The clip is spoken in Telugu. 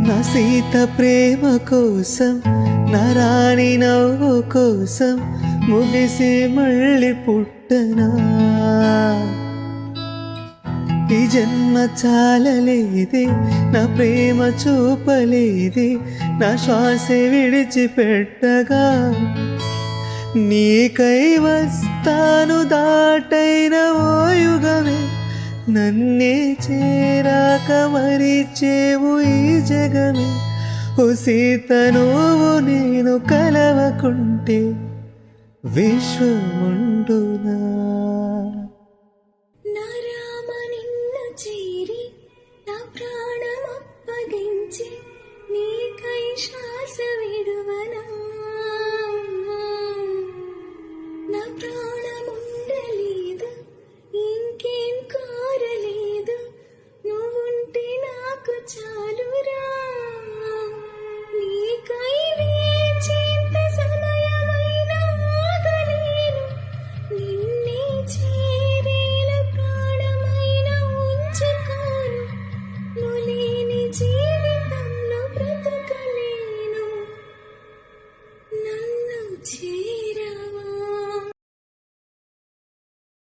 నా సీత ప్రేమ కోసం, నా రాణి నవ్వు కోసం ముగిసి మళ్ళీ పుట్టనా? ఈ జన్మ చాలలేదే, నా ప్రేమ చూపలేదే, నా శ్వాస విడిచిపెట్టగా నీకై వస్తాను దాటైన ఓ యుగమే, నన్నే చేరాక మరిచేవు ఈ జగమే. ఓ సీత నువ్వు నేను కలవకుంటే విశ్వముండునా? నా రామ నిన్ను చేరి నా ప్రాణమప్పగించి నీకై శ్వాస విడువనా? నా ప్రాణముండలేదు, ఇంకేం కోరలేదు, నువ్వుంటే నాకు చాలురా. నీకై వేచేంత సమయమైనా ఆగలేను, నిన్నే చేరేల ప్రాణమైనా ఉంచుకోను. నువ్వు లేని జీవితంలో బ్రతకలేను. నన్ను